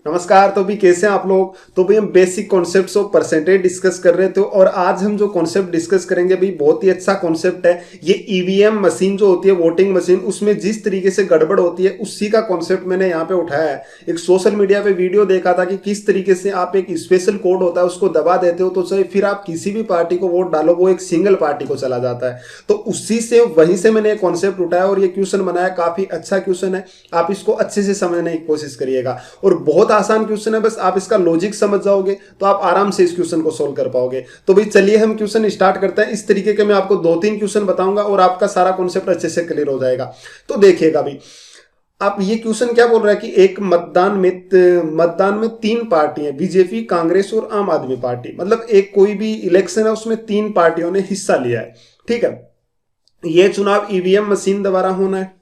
नमस्कार। तो भी कैसे हैं आप लोग। तो भी हम basic concepts of percentage discuss कर रहे थे और आज हम जो कॉन्सेप्ट डिस्कस करेंगे भी बहुत ही अच्छा कॉन्सेप्ट है। ये ईवीएम मशीन जो होती है, वोटिंग मशीन, उसमें जिस तरीके से गड़बड़ होती है उसी का कॉन्सेप्ट मैंने यहाँ पे उठाया है। एक सोशल मीडिया पे वीडियो देखा था कि किस तरीके से आप एक स्पेशल कोड होता है उसको दबा देते हो तो चाहे फिर आप किसी भी पार्टी को वोट डालो वो एक सिंगल पार्टी को चला जाता है। तो उसी से वहीं से मैंने एक कॉन्सेप्ट उठाया और ये क्वेश्चन बनाया। काफी अच्छा क्वेश्चन है, आप इसको अच्छे से समझने की कोशिश करिएगा और बहुत आसान क्वेश्चन है। बस आप इसका लॉजिक समझ जाओगे तो आप आराम से इस क्वेश्चन को सोल्व कर पाओगे। तो भाई चलिए हम क्वेश्चन स्टार्ट करते हैं। इस तरीके के मैं आपको 2-3 क्वेश्चन बताऊंगा और आपका सारा कॉन्सेप्ट अच्छे से क्लियर हो जाएगा। तो देखिएगा भाई, आप ये क्वेश्चन क्या बोल रहा है कि एक मतदान में 3 पार्टियां, बीजेपी, कांग्रेस और आम आदमी पार्टी, मतलब एक कोई भी इलेक्शन है उसमें 3 पार्टियों ने हिस्सा लिया है। ठीक है, यह चुनाव ईवीएम मशीन द्वारा होना है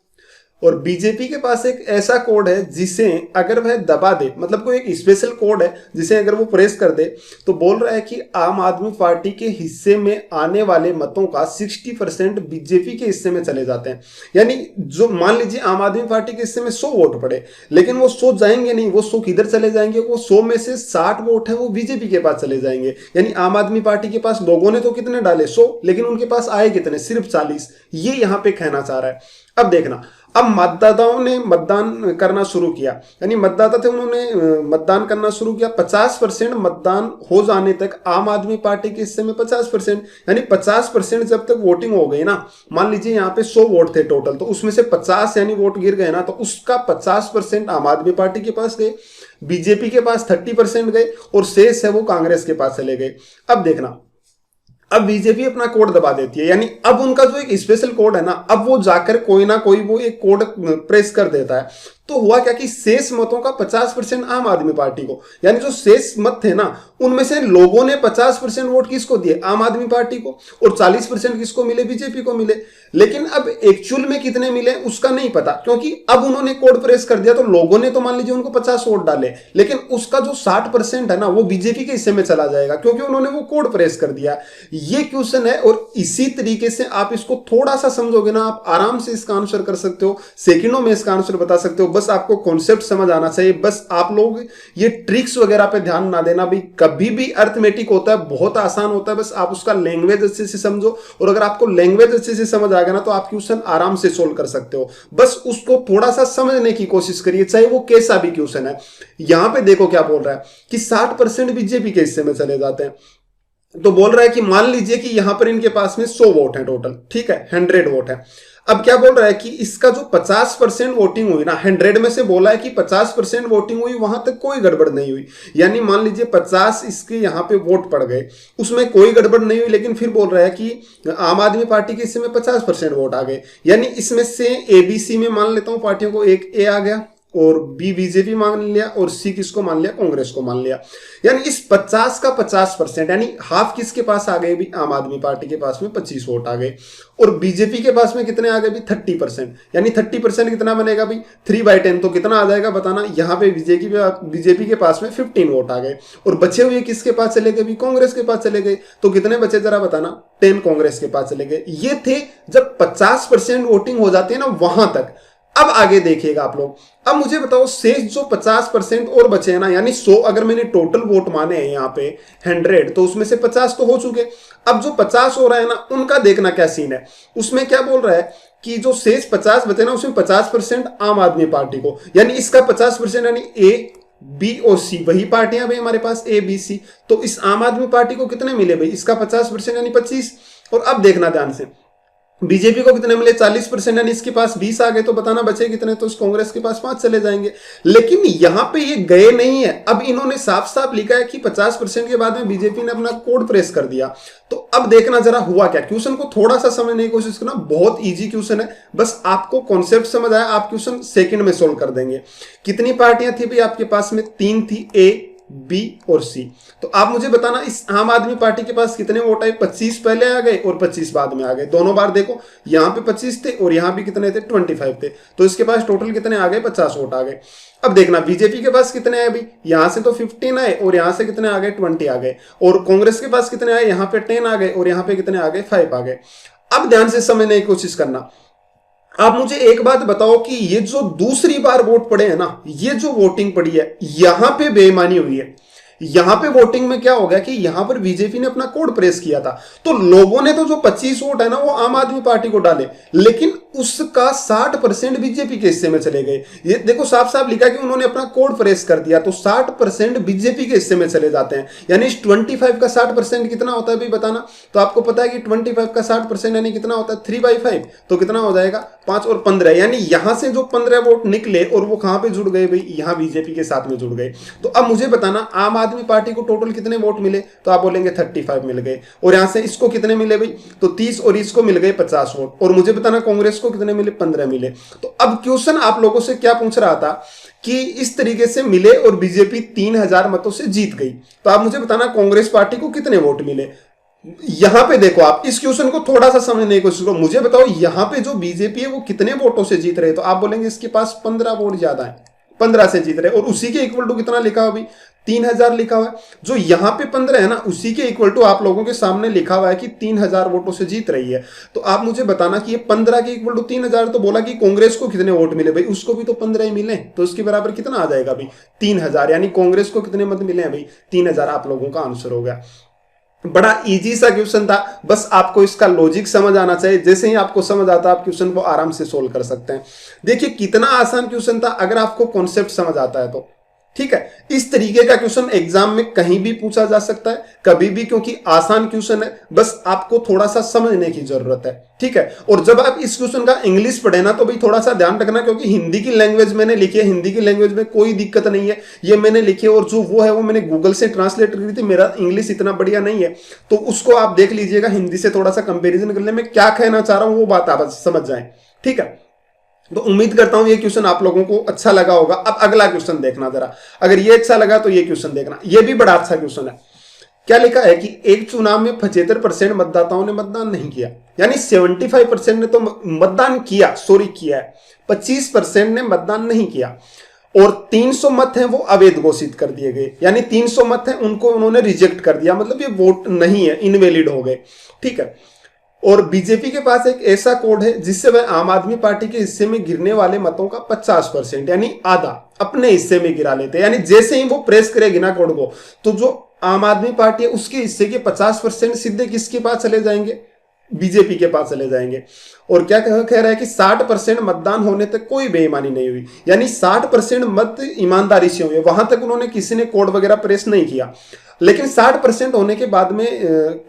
और बीजेपी के पास एक ऐसा कोड है जिसे अगर वह दबा दे, मतलब कोई एक स्पेशल कोड है जिसे अगर वो प्रेस कर दे तो बोल रहा है कि आम आदमी पार्टी के हिस्से में आने वाले मतों का 60% बीजेपी के हिस्से में चले जाते हैं। यानी जो मान लीजिए आम आदमी पार्टी के हिस्से में 100 वोट पड़े, लेकिन वो 100 जाएंगे नहीं, वो 100 किधर चले जाएंगे, वो 100 में से 60 वोट है वो बीजेपी के पास चले जाएंगे। यानी आम आदमी पार्टी के पास लोगों ने तो कितने डाले 100, लेकिन उनके पास आए कितने, सिर्फ 40। ये यहां पे कहना चाह रहा है। अब देखना, अब मतदाताओं ने मतदान करना शुरू किया, यानी मतदाता थे उन्होंने मतदान करना शुरू किया। 50% मतदान हो जाने तक आम आदमी पार्टी के हिस्से में 50%, यानी 50% जब तक वोटिंग हो गई ना, मान लीजिए यहाँ पे 100 वोट थे टोटल, तो उसमें से 50 यानी वोट गिर गए ना, तो उसका 50% आम आदमी पार्टी के पास गए, बीजेपी के पास 30% गए और शेष है वो कांग्रेस के पास चले गए। अब देखना, अब बीजेपी अपना कोड दबा देती है, यानी अब उनका जो एक स्पेशल कोड है ना, अब वो जाकर कोई ना कोई वो एक कोड प्रेस कर देता है। तो हुआ क्या कि शेष मतों का 50% आम आदमी पार्टी को, यानी जो शेष मत थे ना उनमें से लोगों ने 50% वोट किसको दिए, आम आदमी पार्टी को, और 40% किसको मिले, बीजेपी को मिले। लेकिन अब एक्चुअल में कितने मिले उसका नहीं पता, क्योंकि अब उन्होंने कोड प्रेस कर दिया तो लोगों ने तो मान लीजिए उनको 50 वोट डाले, लेकिन उसका जो 60% है ना वो बीजेपी के हिस्से में चला जाएगा क्योंकि उन्होंने वो कोड प्रेस कर दिया। ये क्वेश्चन है और इसी तरीके से आप इसको थोड़ा सा समझोगे ना, आप आराम से इसका आंसर कर सकते हो, सेकंडों में इसका आंसर बता सकते हो। बस आपको कॉन्सेप्ट समझ आना चाहिए। बस आप लोग ये ट्रिक्स वगैरह पे ध्यान ना देना भाई। कभी भी अर्थमेटिक होता है बहुत आसान होता है, बस आप उसका लैंग्वेज अच्छे से समझो और अगर आपको लैंग्वेज अच्छे से समझ आ गया ना तो आप क्वेश्चन आराम से सोल्व कर सकते हो। बस उसको थोड़ा सा समझने की कोशिश करिए, चाहे वो कैसा भी क्वेश्चन है। यहां पे देखो क्या बोल रहा है कि 60% बीजेपी के हिस्से में चले जाते हैं। तो बोल रहा है कि मान लीजिए कि यहां पर इनके पास में 100 वोट है टोटल, ठीक है, 100 वोट है। अब क्या बोल रहा है कि इसका जो 50% वोटिंग हुई ना, 100 में से बोला है कि 50% वोटिंग हुई, वहां तक कोई गड़बड़ नहीं हुई। यानी मान लीजिए 50 इसके यहां पे वोट पड़ गए, उसमें कोई गड़बड़ नहीं हुई, लेकिन फिर बोल रहा है कि आम आदमी पार्टी के हिस्से में 50% वोट आ गए। यानी इसमें से एबीसी में मान लेता हूं पार्टियों को, एक ए आ गया और बी बीजेपी मान लिया और सी किसको मान लिया, कांग्रेस को मान लिया। यानी इस 50 का 50% यानी हाफ किसके पास आ गए भी, आम आदमी पार्टी के पास में 25 वोट आ गए और बीजेपी के पास में कितने आ गए भी, 30%। यानी 30% कितना बनेगा भी, 3/10। तो कितना आ जाएगा बताना, यहाँ पे बीजेपी के पास में 15 वोट आ गए और बचे हुए किसके पास चले गए भी, कांग्रेस के पास चले गए। तो कितने बचे जरा बताना, 10 कांग्रेस के पास चले गए। ये थे जब 50% वोटिंग हो जाती है ना वहां तक। अब आगे देखिएगा आप लोग, अब मुझे बताओ शेष जो 50% और बचे हैं ना, यानी 100 अगर मैंने टोटल वोट माने हैं यहाँ पे 100, तो उसमें से 50 तो हो चुके। अब जो 50 हो रहा है ना उनका देखना क्या सीन है। उसमें क्या बोल रहा है कि जो शेष 50 बचे ना उसमें 50% आम आदमी पार्टी को, यानी इसका 50% यानी ए बी और सी, वही पार्टियां भाई हमारे पास ए बी सी। तो इस आम आदमी पार्टी को कितने मिले भाई, इसका 50% यानी 25। और अब देखना ध्यान से, बीजेपी को कितने मिले, 40%, यानी इसके पास 20 आ गए। तो बताना बचे कितने, तो इस कांग्रेस के पास 5 चले जाएंगे। लेकिन यहां पे ये गए नहीं है, अब इन्होंने साफ साफ लिखा है कि 50% के बाद में बीजेपी ने अपना कोड प्रेस कर दिया। तो अब देखना जरा हुआ क्या। क्वेश्चन को थोड़ा सा समझने की कोशिश करना, बहुत इजी क्वेश्चन है, बस आपको कॉन्सेप्ट समझ आया आप क्वेश्चन सेकंड में सोल्व कर देंगे। कितनी पार्टियां थी भाई आपके पास में, 3 थी, ए बी और सी। तो आप मुझे बताना इस आम आदमी पार्टी के पास कितने वोट आए, 25 पहले आ गए और 25 बाद में आ गए। दोनों बार देखो, यहां पे 25 थे और यहां भी कितने थे, 25 थे। तो इसके पास टोटल कितने आ गए, 50 वोट आ गए। अब देखना बीजेपी के पास कितने आए भाई, यहां से तो 15 आए और यहां से कितने आ गए, 20 आ गए। और कांग्रेस के पास कितने आए, यहां पे 10 आ गए और यहां पे कितने आ गए, 5 आ गए। अब ध्यान से समझने की कोशिश करना, आप मुझे एक बात बताओ कि ये जो दूसरी बार वोट पड़े हैं ना, ये जो वोटिंग पड़ी है, यहां पे बेईमानी हुई है। यहां पे वोटिंग में क्या हो गया कि यहां पर बीजेपी ने अपना कोड प्रेस किया था, तो लोगों ने तो जो 25 वोट है ना वो आम आदमी पार्टी को डाले, लेकिन उसका 60% बीजेपी के हिस्से में चले गए। ये देखो साफ साफ लिखा कि उन्होंने अपना कोड प्रेस कर दिया, तो 60% बीजेपी के हिस्से में चले जाते हैं। यानी 25 का 60% कितना होता है भाई बताना। तो आपको पता है कि 25 का 60% यानी कितना होता है 3/5, तो कितना हो जाएगा 5 और 15, यानी यहां से जो 15 वोट निकले और वो कहां पे जुड़ गए भाई, यहां बीजेपी के साथ में जुड़ गए। तो अब मुझे बताना आम आदमी पार्टी को टोटल कितने वोट मिले, तो आप बोलेंगे 35 मिल गए, और यहां से इसको कितने मिले भाई, तो 30, और इसको मिल गए 50 वोट, और मुझे बताना कांग्रेस को कितने मिले, 15 मिले। तो अब क्वेश्चन आप लोगों से क्या पूछ रहा था कि इस तरीके से मिले और बीजेपी 3000 मतों से जीत गई, तो आप मुझे बताना कांग्रेस पार्टी को कितने वोट मिले। यहां पे देखो, आप इस क्वेश्चन को थोड़ा सा समझने की कोशिश करो, मुझे बताओ यहां पे जो बीजेपी है वो कितने वोटों से जीत रहे, तो आप बोलेंगे इसके पास 15 वोट ज्यादा है, 15 से जीत रहे, और उसी के इक्वल टू कितना लिखा हुआ अभी 3000 लिखा हुआ है। जो यहां पे 15 है ना, उसी के इक्वल टू आप लोगों के सामने लिखा हुआ है कि 3000 वोटों से जीत रही है। तो आप मुझे बताना कि ये 15 के इक्वल टू 3000, तो बोला कि कांग्रेस को कितने वोट मिले भाई, उसको भी तो 15 ही मिले, तो इसके बराबर कितना आ जाएगा भाई 3000, यानी कांग्रेस को कितने मत मिले हैं भाई 3000, आप लोगों का आंसर हो गया। बड़ा इजी सा क्वेश्चन था, बस आपको इसका लॉजिक समझ आना चाहिए, जैसे ही आपको समझ आता है आप क्वेश्चन को आराम से सोल्व कर सकते हैं। देखिए कितना आसान क्वेश्चन था, अगर आपको कॉन्सेप्ट समझ आता है तो ठीक है। इस तरीके का क्वेश्चन एग्जाम में कहीं भी पूछा जा सकता है, कभी भी, क्योंकि आसान क्वेश्चन है, बस आपको थोड़ा सा समझने की जरूरत है, ठीक है। और जब आप इस क्वेश्चन का इंग्लिश पढ़े ना, तो भाई थोड़ा सा ध्यान रखना, क्योंकि हिंदी की लैंग्वेज मैंने लिखी है, हिंदी की लैंग्वेज में कोई दिक्कत नहीं है, ये मैंने लिखी है, और जो वो है वो मैंने गूगल से ट्रांसलेट करी थी, मेरा इंग्लिश इतना बढ़िया नहीं है, तो उसको आप देख लीजिएगा, हिंदी से थोड़ा सा कंपेरिजन करने में क्या कहना चाह रहा हूं वो बात आप समझ जाए, ठीक है। तो उम्मीद करता हूं ये क्वेश्चन आप लोगों को अच्छा लगा होगा। अब अगला क्वेश्चन देखना जरा, अगर ये अच्छा लगा तो ये क्वेश्चन देखना, ये भी बड़ा अच्छा क्वेश्चन है। क्या लिखा है कि एक चुनाव में 75% मतदाताओं ने मतदान नहीं किया, यानी 75% ने तो मतदान किया, सॉरी किया है, 25% ने मतदान नहीं किया, और 300 मत हैं वो अवैध घोषित कर दिए गए, यानी 300 मत हैं उनको उन्होंने रिजेक्ट कर दिया, मतलब ये वोट नहीं है, इनवैलिड हो गए, ठीक है। और बीजेपी के पास एक ऐसा कोड है जिससे वह आम आदमी पार्टी के हिस्से में गिरने वाले मतों का 50% यानी आधा अपने हिस्से में गिरा लेते हैं, यानी जैसे ही वो प्रेस करेगी ना कोड को, तो जो आम आदमी पार्टी है उसके हिस्से के 50% सीधे किसके पास चले जाएंगे, बीजेपी के पास चले जाएंगे। और क्या कह रहा है कि 60% मतदान होने तक कोई बेईमानी नहीं हुई, यानी 60% मत ईमानदारी से हुए, वहां तक उन्होंने किसी ने कोड वगैरह प्रेस नहीं किया। लेकिन 60% होने के बाद में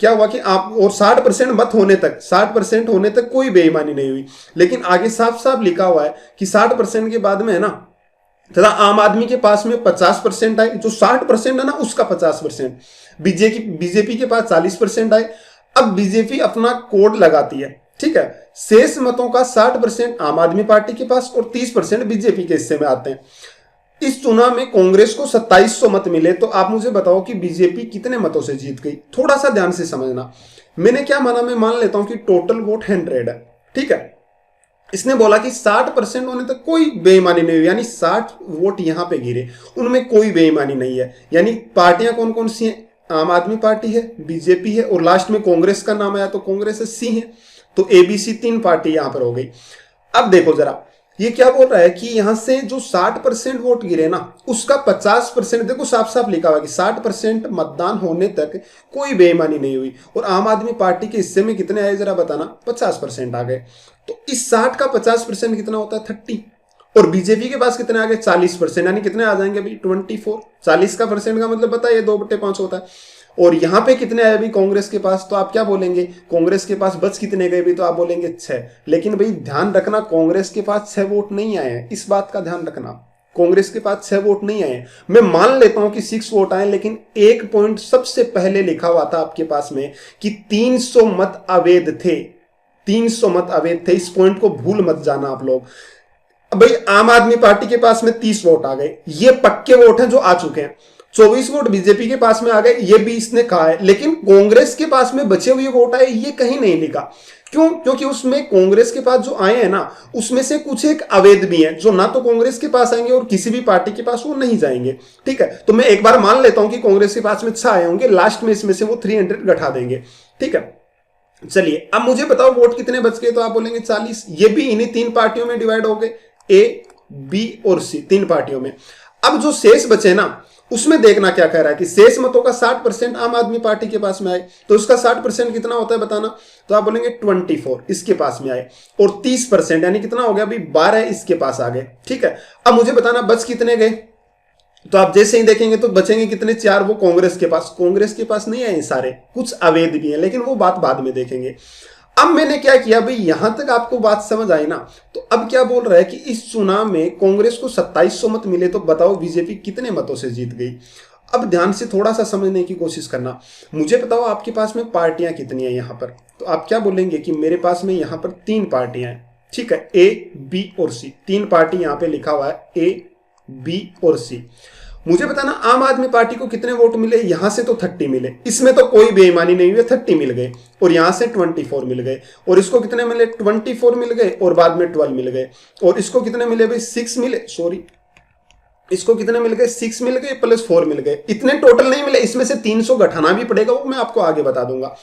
क्या हुआ कि आप, और 60% मत होने तक, 60% होने तक कोई बेईमानी नहीं हुई, लेकिन आगे साफ साफ लिखा हुआ है कि 60% के बाद में है ना, तथा आम आदमी के पास में 50% आए, जो 60% है ना उसका 50%, बीजेपी के पास 40% आए। अब बीजेपी अपना कोड लगाती है, ठीक है, शेष मतों का 60% आम आदमी पार्टी के पास और 30% बीजेपी के हिस्से में आते हैं। इस चुनाव में कांग्रेस को 2700 मत मिले, तो आप मुझे बताओ कि बीजेपी कितने मतों से जीत गई, थोड़ा सा ध्यान से समझना। मैंने क्या माना, मैं मान लेता हूं कि टोटल वोट 100 है, ठीक है। इसने बोला कि 60% होने तक कोई बेईमानी नहीं हुई, यानी 60 वोट यहां पे गिरे, उनमें कोई बेईमानी नहीं है। यानी पार्टियां कौन कौन सी हैं, आम आदमी पार्टी है, बीजेपी है, और लास्ट में कांग्रेस का नाम आया तो कांग्रेस है, सी है, तो एबीसी 3 पार्टी यहां पर हो गई। अब देखो जरा, ये क्या बोल रहा है कि यहां से जो 60% वोट गिरे ना, उसका 50%, देखो साफ साफ लिखा हुआ कि 60% मतदान होने तक कोई बेईमानी नहीं हुई, और आम आदमी पार्टी के हिस्से में कितने आए जरा बताना, 50% आ गए। तो इस 60 का 50% कितना होता है 30, और बीजेपी के पास कितने आ गए 40%, यानी कितने आ जाएंगे अभी 24। 40 का परसेंट का मतलब बताइए 2/5 होता है। और यहां पे कितने आए अभी कांग्रेस के पास, तो आप क्या बोलेंगे, कांग्रेस के पास बच कितने गए भी, तो आप बोलेंगे 6। लेकिन भाई ध्यान रखना, कांग्रेस के पास 6 वोट नहीं आए हैं, इस बात का ध्यान रखना, कांग्रेस के पास 6 वोट नहीं आए। मैं मान लेता हूं कि 6 वोट आए, लेकिन एक पॉइंट सबसे पहले लिखा हुआ था आपके पास में कि 300 मत अवैध थे, 300 मत अवैध थे, इस पॉइंट को भूल मत जाना आप लोग। भाई आम आदमी पार्टी के पास में 30 वोट आ गए, ये पक्के वोट हैं जो आ चुके हैं। 24 वोट बीजेपी के पास में आ गए, ये भी इसने कहा है, लेकिन कांग्रेस के पास में बचे हुए वोट आए ये कहीं नहीं लिखा। क्यों? क्योंकि उसमें कांग्रेस के पास जो आए हैं ना, उसमें से कुछ एक अवैध भी हैं, जो ना तो कांग्रेस के पास आएंगे और किसी भी पार्टी के पास वो नहीं जाएंगे, ठीक है। तो मैं एक बार मान लेता हूं कि कांग्रेस के पास में 6 आए होंगे, लास्ट में इसमें से वो 300 घटा देंगे, ठीक है। चलिए अब मुझे बताओ वोट कितने बच गए, तो आप बोलेंगे 40। ये भी इन्हीं तीन पार्टियों में डिवाइड हो गए, ए बी और सी, तीन पार्टियों में। अब जो शेष बचे ना, उसमें देखना क्या कह रहा है कि शेष मतों का 60% आम आदमी पार्टी के पास में आए, तो उसका 60% कितना होता है बताना, तो आप बोलेंगे 24 इसके पास में आए, और 30% यानी कितना हो गया अभी 12 इसके पास आ गए। ठीक है, अब मुझे बताना बच कितने गए, तो आप जैसे ही देखेंगे तो बचेंगे कितने, 4 वो कांग्रेस के पास। कांग्रेस के पास नहीं आए सारे, कुछ अवैध भी हैं, लेकिन वो बात बाद में देखेंगे। अब मैंने क्या किया भाई, यहां तक आपको बात समझ आई ना, तो अब क्या बोल रहा है कि इस चुनाव में कांग्रेस को 2700 मत मिले, तो बताओ बीजेपी कितने मतों से जीत गई। अब ध्यान से थोड़ा सा समझने की कोशिश करना, मुझे बताओ आपके पास में पार्टियां कितनी है यहां पर, तो आप क्या बोलेंगे कि मेरे पास में यहां पर 3 पार्टियां हैं। ठीक है, ए बी और सी, 3 पार्टी यहां पे लिखा हुआ है, ए बी और सी। मुझे बताना आम आदमी पार्टी को कितने वोट मिले, यहां से तो 30 मिले, इसमें तो कोई बेईमानी नहीं हुई, 30 मिल गए, और यहां से 24 मिल गए, और इसको कितने मिले, 24 मिल गए, और बाद में 12 मिल गए, और इसको कितने मिले भाई, 6 मिले, सॉरी इसको कितने मिल गए, 6 मिल गए प्लस 4 मिल गए, इतने टोटल नहीं मिले, इसमें से 300 घटाना भी पड़ेगा, वो मैं आपको आगे बता दूंगा।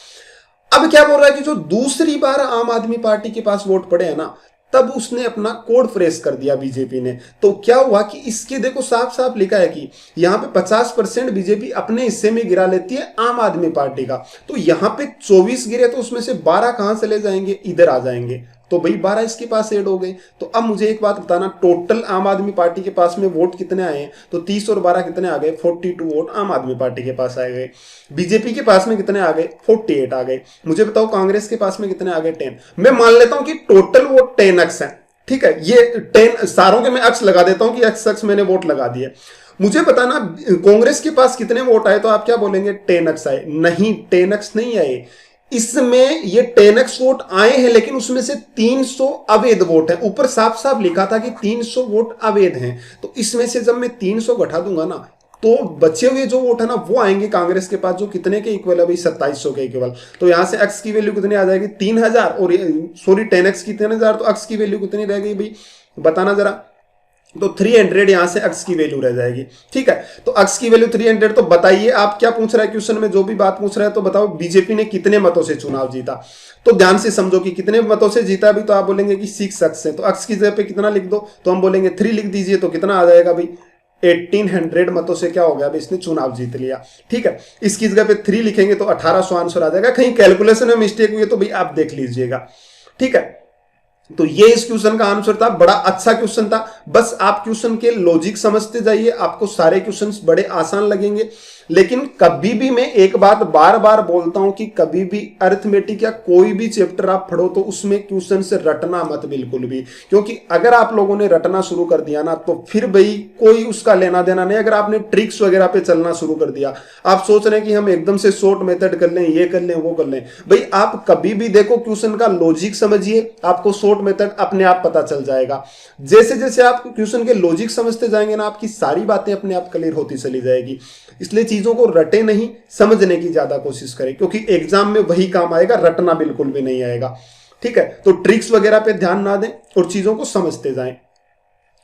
अब क्या बोल रहा है कि जो दूसरी बार आम आदमी पार्टी के पास वोट पड़े हैं ना, तब उसने अपना कोड फ्रेश कर दिया बीजेपी ने, तो क्या हुआ कि इसके देखो साफ साफ लिखा है कि यहां पे 50% बीजेपी अपने हिस्से में गिरा लेती है आम आदमी पार्टी का, तो यहां पे 24 गिरे, तो उसमें से 12 कहां चले जाएंगे, इधर आ जाएंगे, तो भाई 12 इसके पास ऐड हो गए। तो अब मुझे एक बात बताना, टोटल आम आदमी पार्टी के पास में वोट कितने आए हैं, तो 30 और 12 कितने आ गए, 42 वोट आम आदमी पार्टी के पास आ गए। बीजेपी के पास में कितने आ गए, 48 आ गए। मुझे बताओ कांग्रेस के पास में कितने आ गए, 10। मैं मान लेता हूं कि टोटल वोट 10 अक्स है। ठीक है, ये 10 सारों के मैं अक्स लगा देता हूं कि अक्स अक्स मैंने वोट लगा दिए। मुझे बताना कांग्रेस के पास कितने वोट आए, तो आप क्या बोलेंगे, 10 अक्स आए। नहीं, 10 अक्स नहीं आए, इसमें ये 10x वोट आए हैं, लेकिन उसमें से 300 अवैध वोट है, ऊपर साफ साफ लिखा था कि 300 वोट अवैध हैं, तो इसमें से जब मैं 300 घटा दूंगा ना, तो बचे हुए जो वोट है ना वो आएंगे कांग्रेस के पास, जो कितने के इक्वल है भाई, 2700 के इक्वल। तो यहां से एक्स की वैल्यू कितनी आ जाएगी, 3000, और सॉरी 10x की 3000, तो एक्स की वैल्यू कितनी रह गई भाई, बताना जरा, तो 300 यहां से अक्स की वैल्यू रह जाएगी। ठीक है, तो अक्स की वैल्यू 300। तो बताइए आप क्या पूछ रहा है क्वेश्चन में, जो भी बात पूछ रहा है, तो बताओ बीजेपी ने कितने मतों से चुनाव जीता। तो ध्यान से समझो कि कितने मतों से जीता भी, तो आप बोलेंगे कि 6 अक्स है, तो अक्स की जगह पे कितना लिख दो, तो हम बोलेंगे 3 लिख दीजिए, तो कितना आ जाएगा भाई, 1800 मतों से क्या हो गया, इसने चुनाव जीत लिया। ठीक है, इसकी जगह पे 3 लिखेंगे तो 1800 आंसर आ जाएगा। कहीं कैलकुलेशन में मिस्टेक हुई है तो भाई आप देख लीजिएगा। ठीक है, तो ये इस क्वेश्चन का आंसर था, बड़ा अच्छा क्वेश्चन था। बस आप क्वेश्चन के लॉजिक समझते जाइए, आपको सारे क्वेश्चंस बड़े आसान लगेंगे। लेकिन कभी भी मैं एक बात बार बार बोलता हूं कि कभी भी अरिथमेटिक या कोई भी चैप्टर आप पढ़ो तो उसमें क्वेश्चन से रटना मत बिल्कुल भी, क्योंकि अगर आप लोगों ने रटना शुरू कर दिया ना, तो फिर भाई कोई उसका लेना देना नहीं। अगर आपने ट्रिक्स वगैरह पे चलना शुरू कर दिया, आप सोच रहे हैं कि हम एकदम से शॉर्ट मेथड कर लें, ये कर लें, वो कर लें, भाई आप कभी भी देखो क्वेश्चन का लॉजिक समझिए, आपको शॉर्ट मेथड अपने आप पता चल जाएगा। जैसे जैसे आप क्वेश्चन के लॉजिक समझते जाएंगे ना, आपकी सारी बातें अपने आप क्लियर होती चली जाएगी। इसलिए चीजों को रटे नहीं, समझने की ज्यादा कोशिश करें, क्योंकि एग्जाम में वही काम आएगा, रटना बिल्कुल भी नहीं आएगा। ठीक है, तो ट्रिक्स वगैरह पे ध्यान ना दें और चीजों को समझते जाएं।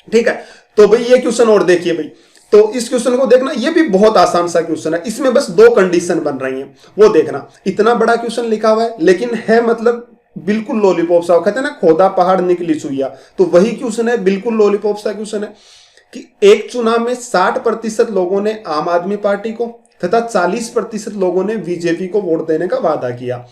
ठीक है, तो भाई ये क्वेश्चन और देखिए भाई, तो इस क्वेश्चन को देखना, ये भी बहुत आसान सा क्वेश्चन है, इसमें बस 2 कंडीशन बन रही हैं, वो देखना। इतना बड़ा क्वेश्चन लिखा हुआ है, लेकिन है मतलब बिल्कुल लॉलीपॉप सा, कहते हैं ना खोदा पहाड़ निकली सुइया, तो वही क्वेश्चन है, बिल्कुल लॉलीपॉप सा क्वेश्चन है कि एक चुनाव में 60% लोगों ने आम आदमी पार्टी को तथा 40% लोगों ने बीजेपी को वोट देने का वादा किया,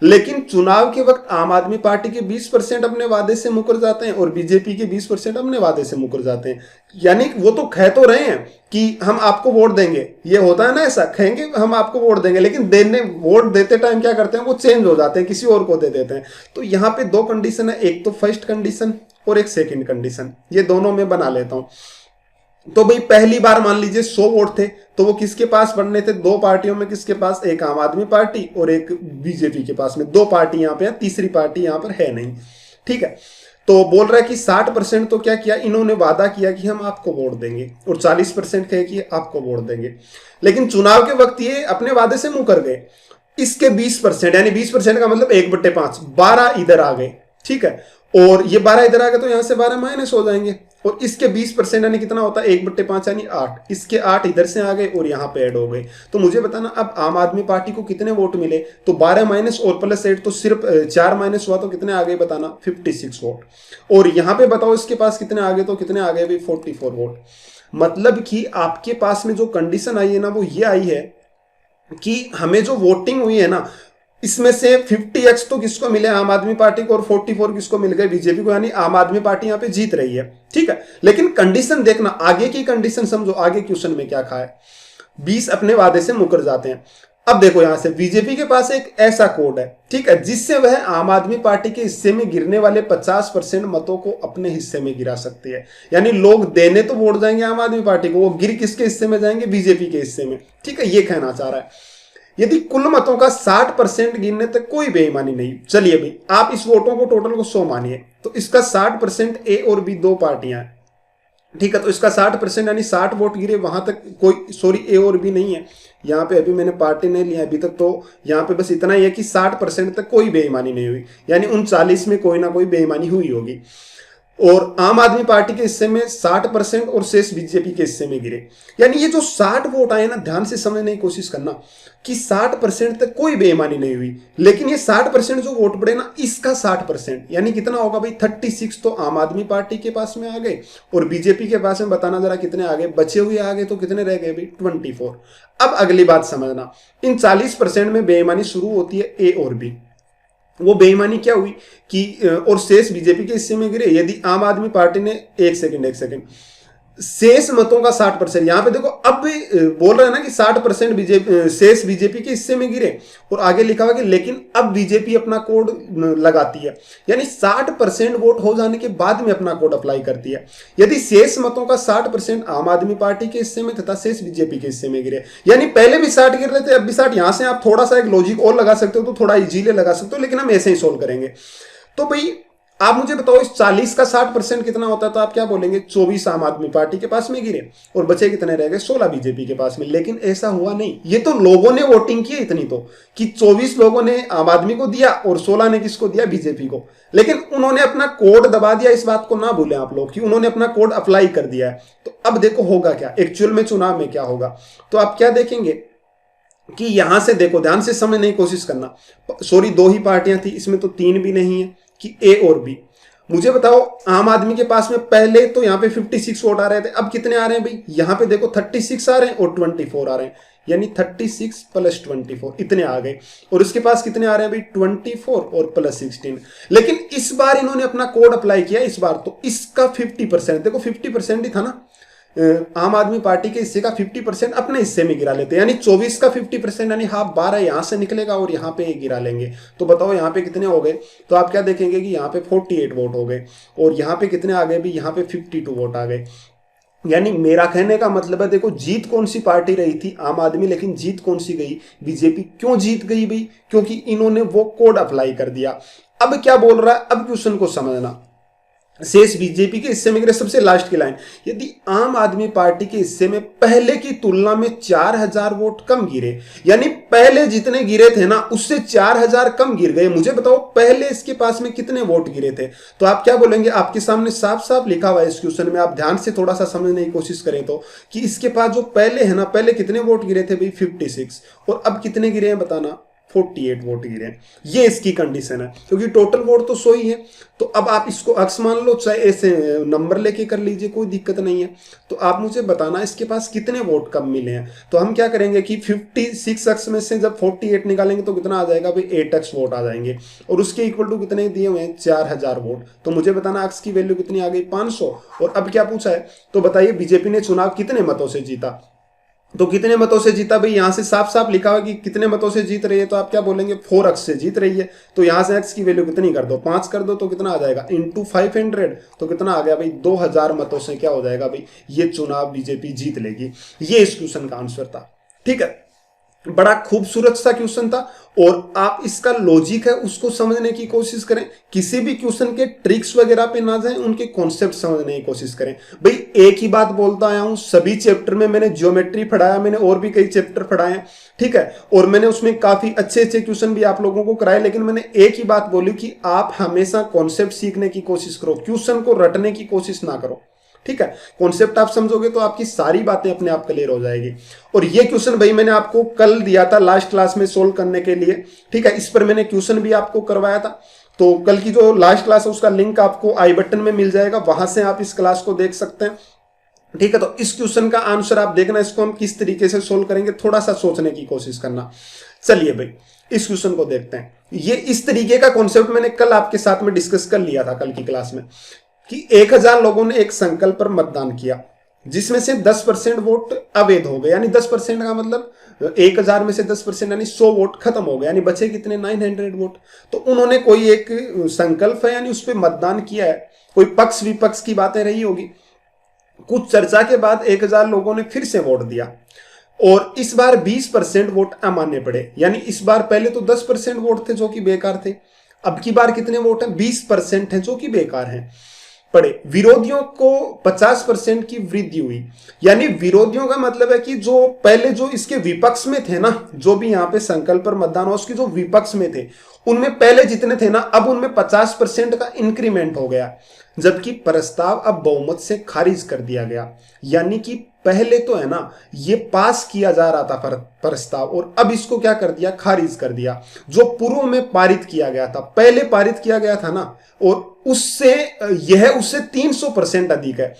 लेकिन चुनाव के वक्त आम आदमी पार्टी के 20% अपने वादे से मुकर जाते हैं और बीजेपी के 20% अपने वादे से मुकर जाते हैं। यानी वो तो कह तो रहे हैं कि हम आपको वोट देंगे, ये होता है ना, ऐसा कहेंगे हम आपको वोट देंगे, लेकिन देने वोट देते टाइम क्या करते हैं, वो चेंज हो जाते हैं, किसी और को दे देते हैं। तो यहाँ पे 2 कंडीशन है, एक तो फर्स्ट कंडीशन और एक सेकेंड कंडीशन, ये दोनों में बना लेता हूं। तो भाई पहली बार मान लीजिए 100 वोट थे, तो वो किसके पास बनने थे, 2 पार्टियों में, किसके पास, एक आम आदमी पार्टी और एक बीजेपी के पास में। 2 पार्टी यहां पे है, तीसरी पार्टी यहां पर है नहीं। ठीक है, तो बोल रहा है कि 60% तो क्या किया इन्होंने, वादा किया कि हम आपको वोट देंगे, और 40% कहे कि आपको वोट देंगे, लेकिन चुनाव के वक्त ये अपने वादे से मुकर गए। इसके 20% यानी 20% का मतलब 1/5, 12 इधर आ गए। ठीक है, और ये 12 इधर आ गए, तो यहां से 12 माइनस हो जाएंगे। और इसके 20% यानी कितना होता है 1/5 यानी 8, इसके 8 इधर से आ गए और यहाँ पे ऐड हो गए। तो मुझे बताना अब आम आदमी पार्टी को कितने वोट मिले, तो 12 माइनस और प्लस 8 तो सिर्फ 4 माइनस हुआ, तो कितने आ गए बताना 56 वोट। और यहाँ पे बताओ इसके पास कितने आ गए, तो कितने आ गए भाई 44 वोट। मतलब कि आपके पास में जो कंडीशन आई है ना वो ये आई है कि हमें जो वोटिंग हुई है ना इसमें से 50x तो किसको मिले आम आदमी पार्टी को और 44 किसको मिल गए बीजेपी को, यानी आम आदमी पार्टी यहां पे जीत रही है। ठीक है, लेकिन कंडीशन देखना, आगे की कंडीशन समझो, आगे क्वेश्चन में क्या कहा है, 20 अपने वादे से मुकर जाते हैं। अब देखो यहां से बीजेपी के पास एक ऐसा कोड है, ठीक है, जिससे वह आम आदमी पार्टी के हिस्से में गिरने वाले 50% मतों को अपने हिस्से में गिरा सकती है। यानी लोग देने तो वोट जाएंगे आम आदमी पार्टी को, वो गिर किसके हिस्से में जाएंगे, बीजेपी के हिस्से में। ठीक है, ये कहना चाह रहा है। यदि कुल मतों का 60% गिनने तक कोई बेईमानी नहीं, चलिए भाई आप इस वोटों को टोटल को 100 मानिए, तो इसका 60% ए और बी दो पार्टियां हैं। ठीक है, तो इसका 60% यानी 60 वोट गिरे, वहां तक कोई, सॉरी ए और बी नहीं है यहाँ पे, अभी मैंने पार्टी नहीं लिया अभी तक, तो यहाँ पे बस इतना ही है कि 60% तक कोई बेईमानी नहीं हुई, यानी उन 40 में कोई ना कोई बेईमानी हुई होगी। और आम आदमी पार्टी के हिस्से में 60% और शेष बीजेपी के हिस्से में गिरे। यानी ये जो 60 वोट आए ना, ध्यान से समझने की कोशिश करना कि 60% तक कोई बेईमानी नहीं हुई, लेकिन ये 60% जो वोट पड़े ना, इसका 60% यानी कितना होगा भाई 36 तो आम आदमी पार्टी के पास में आ गए और बीजेपी के पास में बताना जरा कितने आ गए, बचे हुए आ गए, तो कितने रह गए भाई 24। अब अगली बात समझना, इन 40% में बेईमानी शुरू होती है ए और बी। वो बेईमानी क्या हुई कि और शेष बीजेपी के हिस्से में गिरे। यदि आम आदमी पार्टी ने एक सेकंड शेष मतों का 60%, यहां पे देखो अब भी बोल रहे हैं ना कि 60% बीजेपी शेष बीजेपी के हिस्से में गिरे, और आगे लिखा हुआ कि लेकिन अब बीजेपी अपना कोड लगाती है, यानी 60% वोट हो जाने के बाद में अपना कोड अप्लाई करती है। यदि शेष मतों का 60% आम आदमी पार्टी के हिस्से में तथा शेष बीजेपी के हिस्से में गिरे, यानी पहले भी 60 गिर रहे थे, अब भी 60। यहां से आप थोड़ा सा एक लॉजिक और लगा सकते हो तो थोड़ा इजीली लगा सकते हो, लेकिन हम ऐसे ही सोल्व करेंगे। तो भाई आप मुझे बताओ इस 40 का 60% कितना होता है, तो आप क्या बोलेंगे, 24 आम आदमी पार्टी के पास में गिरे और बचे कितने रह गए, 16 बीजेपी के पास में। लेकिन ऐसा हुआ नहीं, ये तो लोगों ने वोटिंग की इतनी तो कि 24 लोगों ने आम आदमी को दिया और 16 ने किसको दिया, बीजेपी को। लेकिन उन्होंने अपना कोड दबा दिया, इस बात को ना भूलें आप लोग कि उन्होंने अपना कोड अप्लाई कर दिया है। तो अब देखो होगा क्या एक्चुअल में, चुनाव में क्या होगा, तो आप क्या देखेंगे कि यहां से देखो, ध्यान से समझने की कोशिश करना, सॉरी 2 ही पार्टियां थी, इसमें तो 3 भी नहीं है कि ए और बी। मुझे बताओ आम आदमी के पास में पहले तो यहाँ पे 56 वोट आ रहे थे, अब कितने आ रहे हैं भाई, यहाँ पे देखो 36 आ रहे हैं और 24 आ रहे हैं, यानी 36 प्लस 24 इतने आ गए। और इसके पास कितने आ रहे हैं भाई 24 और प्लस 16। लेकिन इस बार इन्होंने अपना कोड अप्लाई किया, इस बार तो इसका 50%, देखो 50% ही था ना, आम आदमी पार्टी के हिस्से का 50% अपने हिस्से में गिरा लेते हैं, यानी 24 का 50% यानी हाफ 12 यहां से निकलेगा और यहां पे गिरा लेंगे। तो बताओ यहां पे कितने हो गए, तो आप क्या देखेंगे कि यहां पे 48 वोट हो गए और यहां पे कितने आ गए भी, यहां पे 52 वोट आ गए। यानी मेरा कहने का मतलब है, देखो जीत कौन सी पार्टी रही थी, आम आदमी, लेकिन जीत कौन सी गई, बीजेपी। क्यों जीत गई भाई, क्योंकि इन्होंने वो कोड अप्लाई कर दिया। अब क्या बोल रहा है, अब क्वेश्चन को समझना, शेष बीजेपी के हिस्से में गिरे, सबसे लास्ट की लाइन, यदि आम आदमी पार्टी के हिस्से में पहले की तुलना में 4000 वोट कम गिरे, यानी पहले जितने गिरे थे ना उससे 4000 कम गिर गए। मुझे बताओ पहले इसके पास में कितने वोट गिरे थे, तो आप क्या बोलेंगे, आपके सामने साफ साफ लिखा हुआ है इस क्वेश्चन में, आप ध्यान से थोड़ा सा समझने की कोशिश करें तो, कि इसके पास जो पहले है ना, पहले कितने वोट गिरे थे भाई 56, और अब कितने गिरे हैं बताना, 48 वोट गिरे। ये इसकी कंडीशन है, क्योंकि टोटल वोट तो 100 ही है। तो अब आप इसको अक्स मान लो, चाहे ऐसे नंबर लेके कर लीजिए, कोई दिक्कत नहीं है। तो आप मुझे बताना इसके पास कितने वोट कम मिले हैं। तो हम क्या करेंगे कि 56 अक्स में से जब 48 निकालेंगे तो कितना आ जाएगा भाई 8 अक्स वोट आ जाएंगे, और उसके इक्वल टू कितने दिए हुए हैं 4000 वोट। तो मुझे बताना अक्स की वैल्यू कितनी आ गई 500। और अब क्या पूछा है, तो बताइए बीजेपी ने चुनाव कितने मतों से जीता, तो कितने मतों से जीता भाई, यहां से साफ साफ लिखा हुआ कि कितने मतों से जीत रही है, तो आप क्या बोलेंगे 4 अक्स से जीत रही है। तो यहां से अक्स की वैल्यू कितनी कर दो, 5 कर दो, तो कितना आ जाएगा इंटू 500, तो कितना आ गया भाई 2000 मतों से क्या हो जाएगा भाई, ये चुनाव बीजेपी जीत लेगी। ये इस क्वेश्चन का आंसर था। ठीक है, बड़ा खूबसूरत सा क्वेश्चन था, और आप इसका लॉजिक है उसको समझने की कोशिश करें, किसी भी क्वेश्चन के ट्रिक्स वगैरह पे ना जाएं, उनके कॉन्सेप्ट समझने की कोशिश करें। भाई एक ही बात बोलता आया हूं, सभी चैप्टर में मैंने ज्योमेट्री पढ़ाया, मैंने और भी कई चैप्टर पढ़ाए, ठीक है, और मैंने उसमें काफी अच्छे अच्छे क्वेश्चन भी आप लोगों को कराए, लेकिन मैंने एक ही बात बोली कि आप हमेशा कॉन्सेप्ट सीखने की कोशिश करो, क्वेश्चन को रटने की कोशिश ना करो। ठीक है, कॉन्सेप्ट आप समझोगे तो आपकी सारी बातें अपने आप क्लियर हो जाएगी। और ये क्वेश्चन भाई मैंने आपको कल दिया था लास्ट क्लास में सोल्व करने के लिए, ठीक है, इस पर मैंने क्वेश्चन भी आपको करवाया था। तो कल की जो लास्ट क्लास है उसका लिंक आपको आई बटन में मिल जाएगा, वहां से आप इस क्लास को देख सकते हैं, ठीक है। तो इस क्वेश्चन का आंसर आप देखना, इसको हम किस तरीके से सोल्व करेंगे, थोड़ा सा सोचने की कोशिश करना। चलिए भाई इस क्वेश्चन को देखते हैं। ये इस तरीके का कॉन्सेप्ट मैंने कल आपके साथ में डिस्कस कर लिया था कल की क्लास में, कि 1000 लोगों ने एक संकल्प पर मतदान किया, जिसमें से 10% वोट अवैध हो गए, यानी 10% का मतलब 1000 में से 10% यानी 100 वोट खत्म हो गए, यानी बचे कितने 900 वोट। तो उन्होंने कोई एक संकल्प है यानी उस पर मतदान किया है, कोई पक्ष विपक्ष की बातें रही होगी। कुछ चर्चा के बाद 1000 लोगों ने फिर से वोट दिया और इस बार 20% वोट अमान्य पड़े, यानी इस बार पहले तो 10% वोट थे जो कि बेकार थे, अब की बार कितने वोट हैं 20% हैं जो कि बेकार हैं पड़े। विरोधियों को 50% की वृद्धि हुई, यानी विरोधियों का मतलब है कि जो पहले जो इसके विपक्ष में थे ना, जो भी यहाँ पे संकल्प पर मतदान हो उसके जो विपक्ष में थे उनमें पहले जितने थे ना, अब उनमें 50% का इंक्रीमेंट हो गया, जबकि प्रस्ताव अब बहुमत से खारिज कर दिया गया। यानी कि पहले तो है ना ये पास किया जा रहा था प्रस्ताव, और अब इसको क्या कर दिया, खारिज कर दिया। जो पूर्व में पारित किया गया था, पहले पारित किया गया था ना, और उससे यह उससे 300% अधिक है।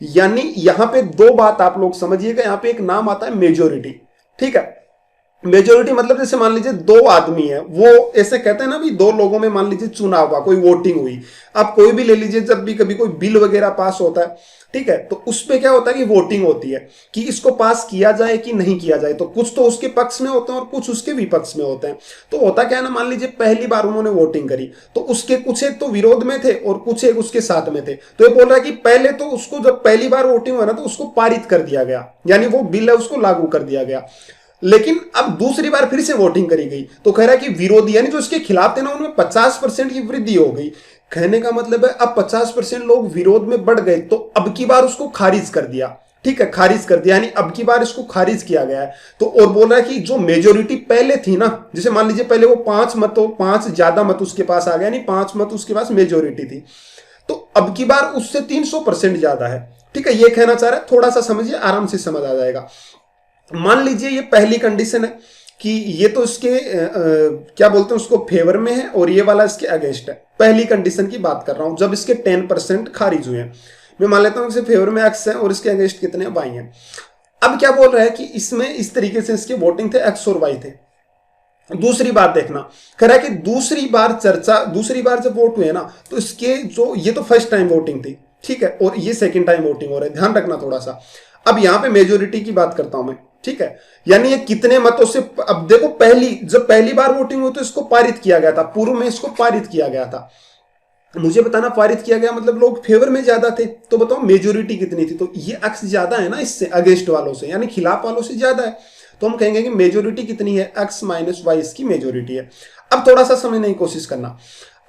यानी यहां पे दो बात आप लोग समझिएगा, यहां पे एक नाम आता है मेजोरिटी, ठीक है। मेजोरिटी मतलब जैसे मान लीजिए दो आदमी है, वो ऐसे कहते हैं ना भी दो लोगों में मान लीजिए चुनाव हुआ, कोई वोटिंग हुई, आप कोई भी ले लीजिए, जब भी कभी कोई बिल वगैरह पास होता है, ठीक है, तो उसमें क्या होता है कि वोटिंग होती है कि इसको पास किया जाए कि नहीं किया जाए। तो कुछ तो उसके पक्ष में होते हैं और कुछ उसके विपक्ष में होते हैं। तो होता क्या है ना, मान लीजिए पहली बार उन्होंने वोटिंग करी तो उसके कुछ एक तो विरोध में थे और कुछ एक उसके साथ में थे। तो ये बोल रहा है कि पहले तो उसको जब पहली बार वोटिंग हुआ ना तो उसको पारित कर दिया गया, यानी वो बिल है उसको लागू कर दिया गया। लेकिन अब दूसरी बार फिर से वोटिंग करी गई तो कह रहा है कि विरोधी यानी जो इसके खिलाफ थे ना उनमें 50% की वृद्धि हो गई। कहने का मतलब है अब 50% लोग विरोध में बढ़ गए, तो अब की बार उसको खारिज कर दिया, ठीक है, खारिज कर दिया, यानी अब की बार इसको खारिज किया गया है। तो और बोल रहा है कि जो मेजोरिटी पहले थी ना, जैसे मान लीजिए पहले वो 5 ज्यादा मत उसके पास आ गया, यानी 5 मत उसके पास मेजोरिटी थी, तो अब की बार उससे 300% ज्यादा है, ठीक है। ये कहना चाह रहा है, थोड़ा सा समझिए, आराम से समझ आ जाएगा। मान लीजिए ये पहली कंडीशन है कि ये तो इसके क्या बोलते हैं उसको फेवर में है और ये वाला इसके अगेंस्ट है। पहली कंडीशन की बात कर रहा हूं, जब इसके 10% खारिज हुए हैं। मैं मान लेता हूं इसके फेवर में एक्स है और इसके अगेंस्ट कितने वाई हैं। अब क्या बोल रहा है कि इसमें इस तरीके से इसके वोटिंग थे, एक्स और वाई थे। दूसरी बात देखना, कह रहा है कि दूसरी बार जब वोट हुए ना, तो इसके जो ये तो फर्स्ट टाइम वोटिंग थी, ठीक है, और ये सेकंड टाइम वोटिंग हो रहा है, ध्यान रखना थोड़ा सा। अब यहां पे मेजोरिटी की बात करता हूं मैं, ठीक है, यानी ये कितने मतों से, अब देखो जब पहली बार वोटिंग हुई तो इसको पारित किया गया था, पूर्व में इसको पारित किया गया था। मुझे बताना पारित किया गया मतलब लोग फेवर में ज्यादा थे, तो बताओ मेजोरिटी कितनी थी। तो ये अक्स ज्यादा है ना इससे, अगेंस्ट वालों से, यानी खिलाफ वालों से ज्यादा है, तो हम कहेंगे कि मेजोरिटी कितनी है, एक्स माइनस वाई इसकी मेजोरिटी है। अब थोड़ा सा समझने की कोशिश करना।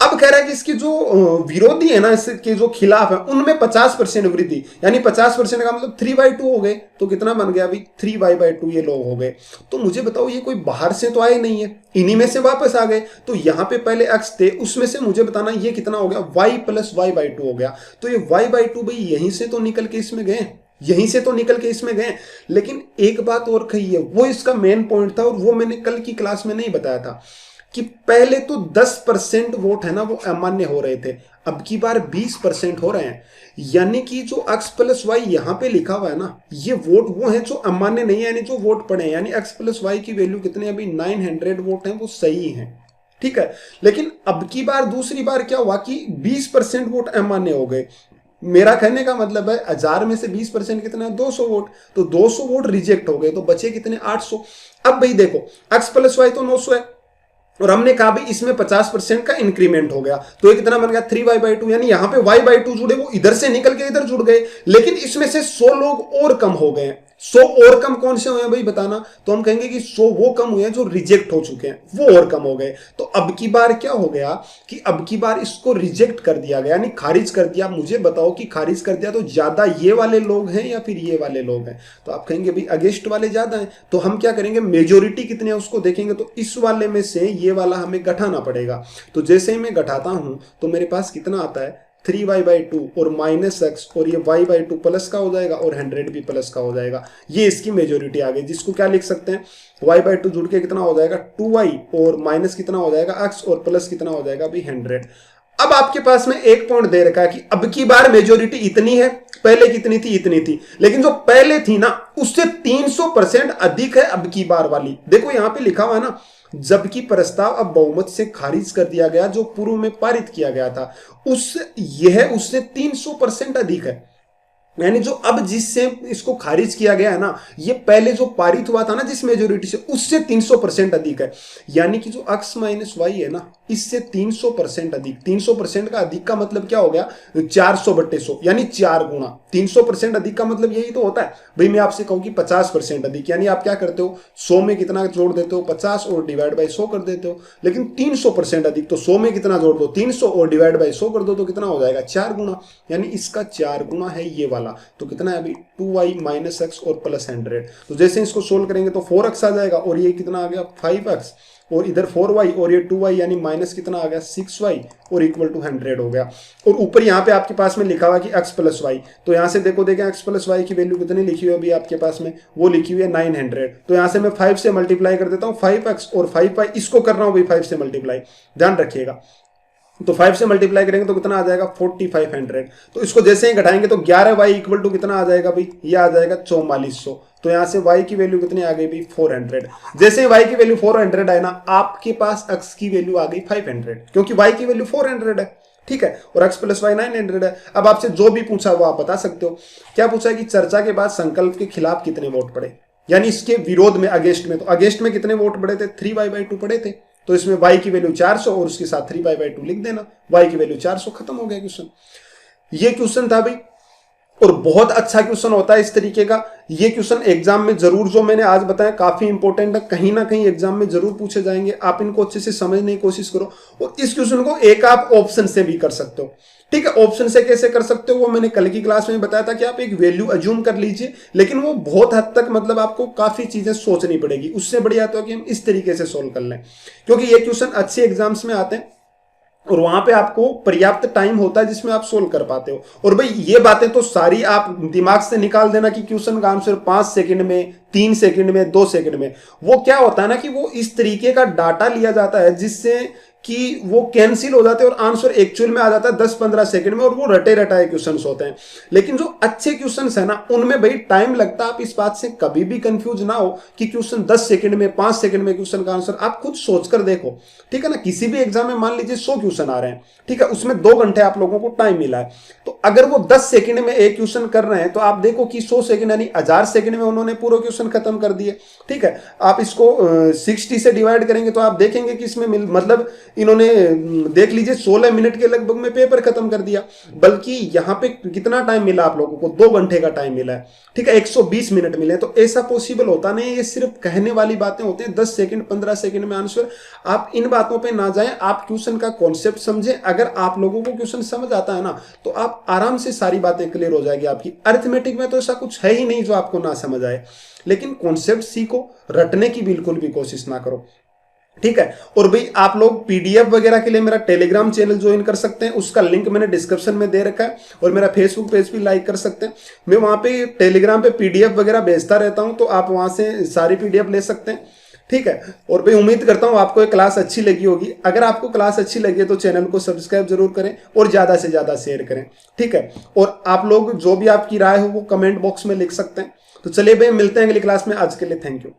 अब कह रहा है कि इसके जो विरोधी है ना, इसके जो खिलाफ है, उनमें 50% वृद्धि, यानी 50% का मतलब 3/2 हो गए, तो कितना बन गया अभी 3y/2 ये लोग हो गए। तो मुझे बताओ ये कोई बाहर से तो आए नहीं है, इन्हीं में से वापस आ गए। तो यहां पे पहले x थे, उसमें से मुझे बताना ये कितना हो गया, y + y/2 हो गया। तो ये y/2 भाई यहीं से तो निकल के इसमें गए, यहीं से तो निकल के इसमें गए। लेकिन एक बात और कही है, वो इसका मेन पॉइंट था और वो मैंने कल की क्लास में नहीं बताया था, कि पहले तो 10% वोट है ना वो अमान्य हो रहे थे, अब की बार 20% हो रहे हैं। यानी कि जो x + y यहां पे लिखा हुआ है ना, ये वोट वो है जो अमान्य नहीं है, यानी जो वोट पड़े हैं, यानी x + y की वैल्यू कितने, अभी 900 वोट हैं, वो सही है, ठीक है। लेकिन अब की बार दूसरी बार क्या हुआ कि 20% वोट अमान्य हो गए। मेरा कहने का मतलब है 1000 में से 20% कितना है, 200 वोट, तो 200 वोट रिजेक्ट हो गए, तो बचे कितने 800। अब भाई देखो x + y तो 900 है, और हमने कहा भी इसमें 50% का इंक्रीमेंट हो गया, तो ये कितना बन गया 3y/2, यानी यहां पे y/2 जुड़े, वो इधर से निकल के इधर जुड़ गए। लेकिन इसमें से 100 लोग और कम हो गए। 100 और कम कौन से हुए हैं भाई बताना, तो हम कहेंगे कि 100 वो कम हुए हैं जो रिजेक्ट हो चुके हैं, वो और कम हो गए। तो अब की बार क्या हो गया कि अब की बार इसको रिजेक्ट कर दिया गया, यानी खारिज कर दिया। मुझे बताओ कि खारिज कर दिया तो ज्यादा ये वाले लोग हैं या फिर ये वाले लोग हैं, तो आप कहेंगे भाई अगेंस्ट वाले ज्यादा हैं। तो हम क्या करेंगे, मेजोरिटी कितने है उसको देखेंगे, तो इस वाले में से ये वाला हमें घटाना पड़ेगा। तो जैसे ही मैं घटाता हूं तो मेरे पास कितना आता है 3y/2 और -x और ये y/2 प्लस का हो जाएगा और 100 भी प्लस का हो जाएगा। ये इसकी मेजोरिटी आ गई, जिसको क्या लिख सकते हैं, y/2 जुड़ के कितना हो जाएगा 2y और माइनस कितना हो जाएगा x और प्लस कितना हो जाएगा भाई 100। अब आपके पास में एक पॉइंट दे रखा है कि अब की बार मेजोरिटी इतनी है, पहले कितनी थी, इतनी थी, लेकिन जो पहले थी ना उससे 300% अधिक है अब की बार वाली। देखो यहां पे लिखा हुआ है ना, जबकि प्रस्ताव अब बहुमत से खारिज कर दिया गया जो पूर्व में पारित किया गया था, यह उससे 300% अधिक है। यानी जो अब जिससे इसको खारिज किया गया है ना, ये पहले जो पारित हुआ था ना जिस मेजोरिटी से, उससे 300% अधिक है। यानी कि जो x माइनस वाई है ना, इससे 300% अधिक। 300% का अधिक का मतलब क्या हो गया, 400/100 यानी 4 गुना। 300% अधिक का मतलब यही तो होता है भाई। मैं आपसे कहूं कि 50% अधिक, यानी आप क्या करते हो, 100 में कितना जोड़ देते हो, 50 और डिवाइड बाई 100 कर देते हो। लेकिन 300% अधिक तो 100 में कितना जोड़ दो, 300 और डिवाइड बाई 100 कर दो तो कितना हो जाएगा 4 गुना। यानी इसका 4 गुना है ये वाला। तो कितना है अभी 2y माइनस x और प्लस 100। तो जैसे इसको सोल्व करेंगे तो 4x आ जाएगा और ये कितना आ गया 5x और इधर 4y और ये 2y यानी माइनस कितना आ गया 6y और इक्वल टू 100 हो गया। और ऊपर यहाँ पे आपके पास में लिखा हुआ कि x प्लस वाई, तो यहाँ से देखो देखें x प्लस वाई की वैल्यू कितनी लिखी हुई है अभी आपके पास में, वो लिखी हुई है 900। तो यहाँ से मैं 5 से मल्टीप्लाई कर देता हूँ 5x और 5y, इसको कर रहा हूँ भाई 5 से मल्टीप्लाई, ध्यान रखिएगा। तो 5 से मल्टीप्लाई करेंगे तो कितना आ जाएगा 4500। तो इसको जैसे ही घटाएंगे तो 11y इक्वल टू कितना आ जाएगा भाई, ये आ जाएगा 4400। तो यहां से y की वैल्यू कितनी आ गई भाई 400। जैसे ही y की वैल्यू 400 आए ना, आपके पास x की वैल्यू आ गई 500, क्योंकि y की वैल्यू 400 है, ठीक है, और x प्लस वाई 900 है। अब आपसे जो भी पूछा वो आप बता सकते हो। क्या पूछा है कि चर्चा के बाद संकल्प के खिलाफ कितने वोट पड़े, यानी इसके विरोध में, अगेंस्ट में। तो अगेंस्ट में कितने वोट पड़े थे, 3y/2 पड़े थे। तो इसमें y की वैल्यू 400 और उसके साथ 3y/2 लिख देना, y की वैल्यू 400, खत्म हो गया क्वेश्चन। ये क्वेश्चन था भाई, और बहुत अच्छा क्वेश्चन होता है इस तरीके का। ये क्वेश्चन एग्जाम में जरूर, जो मैंने आज बताया काफी इंपॉर्टेंट है, कहीं ना कहीं एग्जाम में जरूर पूछे जाएंगे। आप इनको अच्छे से समझने की कोशिश करो और इस क्वेश्चन को एक आप ऑप्शन से भी कर सकते हो, ठीक है। ऑप्शन से कैसे कर सकते हो वो मैंने कल की क्लास में बताया था कि आप एक वैल्यू अज्यूम कर लीजिए, लेकिन वो बहुत हद तक मतलब आपको काफी चीजें सोचनी पड़ेगी। उससे बढ़िया तो कि हम इस तरीके से सोल्व कर लें, क्योंकि ये क्वेश्चन अच्छे एग्जाम्स में आते हैं और वहां पे आपको पर्याप्त टाइम होता है जिसमें आप सोल्व कर पाते हो। और भाई ये बातें तो सारी आप दिमाग से निकाल देना कि क्वेश्चन का आंसर 5 सेकंड में, 3 सेकंड में, 2 सेकंड में। वो क्या होता है ना कि वो इस तरीके का डाटा लिया जाता है जिससे कि वो कैंसिल हो जाते हैं और आंसर एक्चुअल में आ जाता है 10-15 सेकंड में, और वो रटे रटाए क्वेश्चंस होते हैं। लेकिन जो अच्छे क्वेश्चंस है ना, उनमें भाई टाइम लगता है। आप इस बात से कभी भी कंफ्यूज ना हो कि क्वेश्चन 10 सेकंड में, 5 सेकंड में क्वेश्चन का आंसर, आप खुद सोचकर देखो, ठीक है ना। किसी भी एग्जाम में मान लीजिए 100 क्वेश्चन आ रहे हैं, ठीक है, उसमें 2 घंटे आप लोगों को टाइम मिला है, तो अगर वो 10 सेकंड में एक क्वेश्चन कर रहे हैं तो आप देखो कि 100 सेकंड यानी 1000 सेकंड में उन्होंने पूरा क्वेश्चन खत्म कर दिए, ठीक है। आप इसको 60 से डिवाइड करेंगे तो आप देखेंगे कि इसमें मतलब इन्होंने देख लीजिए 16 मिनट के लगभग में पेपर खत्म कर दिया। बल्कि यहां पे कितना टाइम मिला आप लोगों को, 2 घंटे का टाइम मिला है, ठीक है, 120 मिनट मिले। तो ऐसा पॉसिबल होता नहीं, ये सिर्फ कहने वाली बातें होती हैं। 10 सेकंड 15 सेकंड में आंसर, आप इन बातों पे ना जाएं, आप क्वेश्चन का कॉन्सेप्ट समझें। अगर आप लोगों को क्वेश्चन समझ आता है ना, तो आप आराम से सारी बातें क्लियर हो जाएगी आपकी। अरिथमेटिक में तो ऐसा कुछ है ही नहीं जो आपको ना समझ आए, लेकिन कॉन्सेप्ट सीखो, रटने की बिल्कुल भी कोशिश ना करो, ठीक है। और भाई आप लोग पीडीएफ वगैरह के लिए मेरा टेलीग्राम चैनल ज्वाइन कर सकते हैं, उसका लिंक मैंने डिस्क्रिप्शन में दे रखा है, और मेरा फेसबुक पेज भी लाइक कर सकते हैं। मैं वहां पे टेलीग्राम पे पीडीएफ वगैरह भेजता रहता हूं, तो आप वहां से सारी पीडीएफ ले सकते हैं, ठीक है। और भाई उम्मीद करता हूं आपको ये क्लास अच्छी लगी होगी। अगर आपको क्लास अच्छी लगी है तो चैनल को सब्सक्राइब जरूर करें और ज्यादा से ज्यादा शेयर करें, ठीक है। और आप लोग जो भी आपकी राय हो वो कमेंट बॉक्स में लिख सकते हैं। तो चलिए भाई मिलते हैं अगली क्लास में, आज के लिए थैंक यू।